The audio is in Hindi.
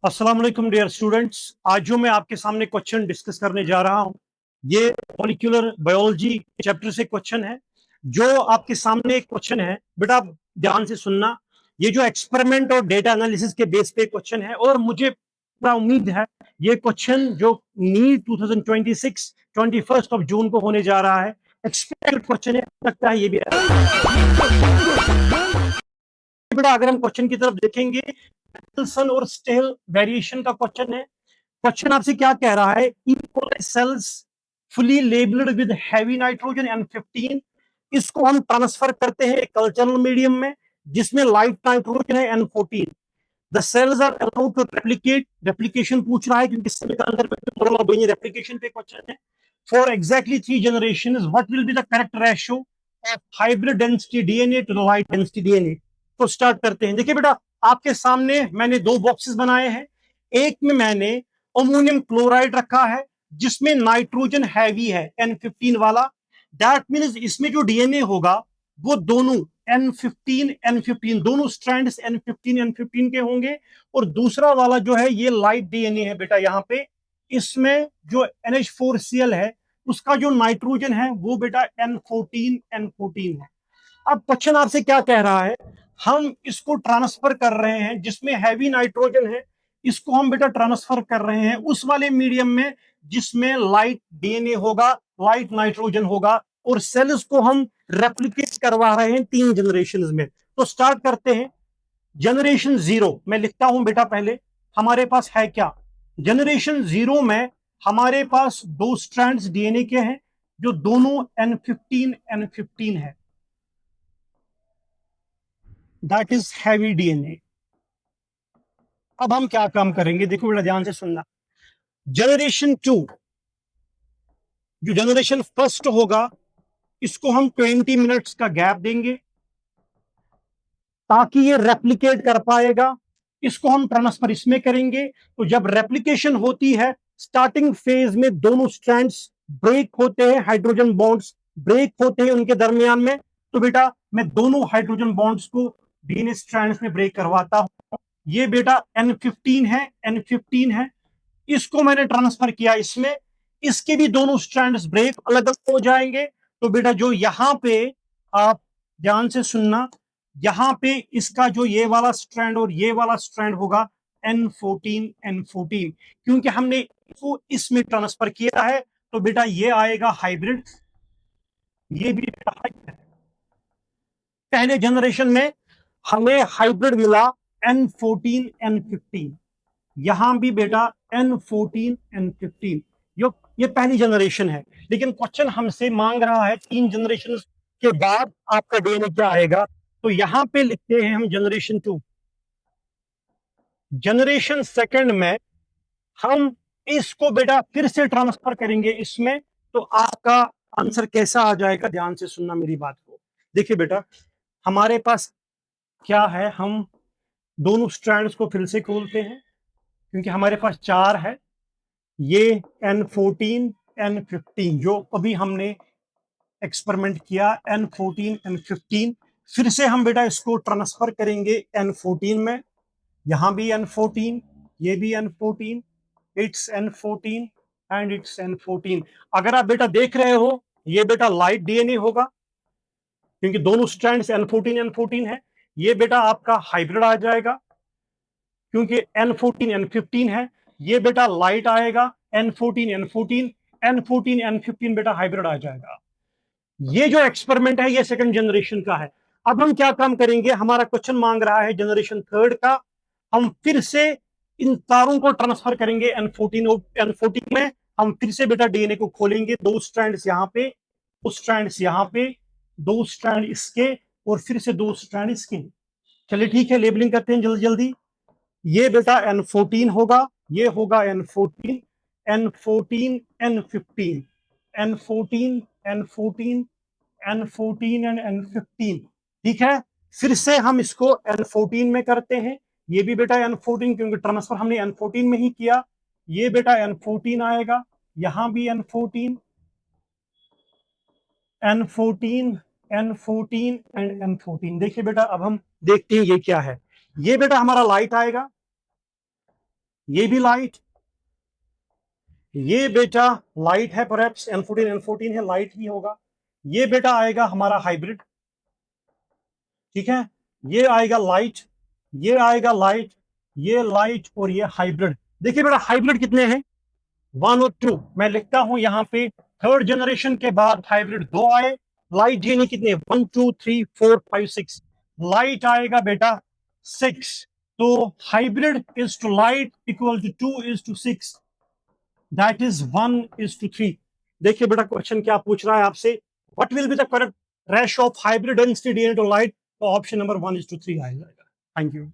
अस्सलाम वालेकुम डियर स्टूडेंट्स। आज जो मैं आपके सामने क्वेश्चन डिस्कस करने जा रहा हूं, ये मॉलिक्यूलर बायोलॉजी चैप्टर से क्वेश्चन है। जो आपके सामने एक क्वेश्चन है, बेटा आप ध्यान से सुनना। ये जो एक्सपेरिमेंट और डेटा एनालिसिस के बेस पे क्वेश्चन है, और मुझे पूरा उम्मीद है ये क्वेश्चन जो नीट 2026 21 जून को होने जा रहा है, एक्सपेक्टेड क्वेश्चन है, लगता है ये भी बेटा। अगर हम क्वेश्चन की तरफ देखेंगे, विल्सन और स्टेल वेरिएशन का क्वेश्चन है। क्वेश्चन आपसे क्या कह रहा है? Equal cells fully labelled with heavy nitrogen N15, इसको हम ट्रांसफर करते हैं कल्चरल मीडियम में जिसमें लाइट नाइट्रोजन है N14। The cells are allowed to replicate, replication पूछ रहा है क्योंकि सेल के अंदर में रेप्लिकेशन पे क्वेश्चन है। For exactly 3 generations what will be the correct ratio of hybrid density DNA to the light density DNA. तो स्टार्ट करते हैं। देखिए बेटा, आपके सामने मैंने दो बॉक्सेस बनाए हैं। एक में मैंने अमोनियम क्लोराइड रखा है जिसमें नाइट्रोजन हैवी है N15 वाला। दैट मीन्स इसमें जो डीएनए होगा वो दोनों N15 दोनों स्ट्रैंड्स N15 के होंगे। और दूसरा वाला जो है ये लाइट डीएनए है बेटा। यहाँ पे इसमें जो NH4Cl है उसका जो नाइट्रोजन है वो बेटा N14 है। अब क्वेश्चन आपसे क्या कह रहा है? हम इसको ट्रांसफर कर रहे हैं जिसमें हैवी नाइट्रोजन है, इसको हम बेटा ट्रांसफर कर रहे हैं उस वाले मीडियम में जिसमें लाइट डीएनए होगा, लाइट नाइट्रोजन होगा, और सेल्स को हम रेप्लिकेट करवा रहे हैं 3 जनरेशन में। तो स्टार्ट करते हैं। जनरेशन 0 मैं लिखता हूं बेटा। पहले हमारे पास है क्या? जनरेशन 0 में हमारे पास दो स्ट्रैंड्स डीएनए के हैं जो दोनों N15 है, दैट इज हैवी डीएनए। अब हम क्या काम करेंगे, देखो बेटा ध्यान से सुनना। जनरेशन 2, जो जनरेशन फर्स्ट होगा, इसको हम 20 मिनट्स का गैप देंगे ताकि ये रेप्लिकेट कर पाएगा। इसको हम ट्रांसफर इसमें करेंगे। तो जब रेप्लिकेशन होती है, स्टार्टिंग फेज में दोनों स्ट्रैंड्स ब्रेक होते हैं, हाइड्रोजन बॉन्ड्स ब्रेक होते हैं उनके दरमियान में। तो बेटा मैं दोनों हाइड्रोजन बॉन्ड्स को डीएनए स्ट्रैंड्स में ब्रेक करवाता हूं। ये बेटा N15 है, इसको मैंने ट्रांसफर किया इसमें। इसके भी दोनों स्ट्रैंड्स ब्रेक अलग अलग हो जाएंगे। तो बेटा जो यहां पे, आप ध्यान से सुनना, यहां पे इसका जो ये वाला स्ट्रैंड और ये वाला स्ट्रैंड होगा N14 क्योंकि हमने इसको इसमें ट्रांसफर किया है। तो बेटा ये आएगा हाइब्रिड, ये भी बेटा हाइब्रिड। पहले जनरेशन में हमें हाइब्रिड मिला N15 यहां भी बेटा N15 ये पहली जनरेशन है। लेकिन क्वेश्चन हमसे मांग रहा है 3 जनरेशन के बाद आपका डीएनए क्या आएगा। तो यहां पे लिखते हैं हम जनरेशन 2। जनरेशन सेकंड में हम इसको बेटा फिर से ट्रांसफर करेंगे इसमें। तो आपका आंसर कैसा आ जाएगा, ध्यान से सुनना मेरी बात को। देखिए बेटा, हमारे पास क्या है, हम दोनों स्ट्रैंड्स को फिर से खोलते हैं क्योंकि हमारे पास 4 है। ये N15 जो अभी हमने एक्सपेरिमेंट किया, N15 फिर से हम बेटा इसको ट्रांसफर करेंगे N14 में। यहां भी N14, ये भी N14, it's N14 and it's N14। अगर आप बेटा देख रहे हो, ये बेटा लाइट डीएनए होगा क्योंकि दोनों स्ट्रैंड्स N14 है। ये बेटा आपका हाइब्रिड आ जाएगा क्योंकि N15 है। ये बेटा लाइट आएगा N14 बेटा हाइब्रिड आ जाएगा। ये जो एक्सपेरिमेंट है ये सेकंड जनरेशन का है। अब हम क्या काम करेंगे, हमारा क्वेश्चन मांग रहा है जनरेशन थर्ड का। हम फिर से इन तारों को ट्रांसफर करेंगे N14 में। हम फिर से बेटा डीएनए को खोलेंगे, दो स्ट्रैंड्स यहाँ पे, दो स्ट्रैंड्स यहाँ पे, दो स्ट्रैंड इसके, और फिर से दो स्ट्रैंड इसके। चलिए ठीक है, लेबलिंग करते हैं जल्दी जल्दी। ये बेटा N14 होगा, ये होगा N14 N14 N15 N14 N14 N14 and N15। ठीक है, फिर से हम इसको N14 में करते हैं। ये भी बेटा N14 क्योंकि ट्रांसफर हमने N14 में ही किया। ये बेटा N14 आएगा, यहां भी N14 N14 N14 and N14। देखिए बेटा, अब हम देखते हैं ये क्या है। ये बेटा हमारा लाइट आएगा, ये भी लाइट, ये बेटा लाइट है, परहैप्स N14 है, लाइट ही होगा। ये बेटा आएगा हमारा हाइब्रिड, ठीक है, ये आएगा लाइट, ये आएगा लाइट, ये लाइट और ये हाइब्रिड। देखिए बेटा हाइब्रिड कितने हैं, 1 और 2। मैं लिखता हूं यहां पे थर्ड जनरेशन के बाद हाइब्रिड 2 आए, लाइट ये नहीं कितने, 1 2 3 4 5 6, लाइट आएगा बेटा 6। तो hybrid is to light equal to 2 is to 6, that is 1 is to 3। देखिए बेटा क्वेश्चन क्या पूछ रहा है आपसे, what will be the correct ratio of hybrid density to light, तो ऑप्शन नंबर 1 इज टू 3 आ जाएगा। Thank you.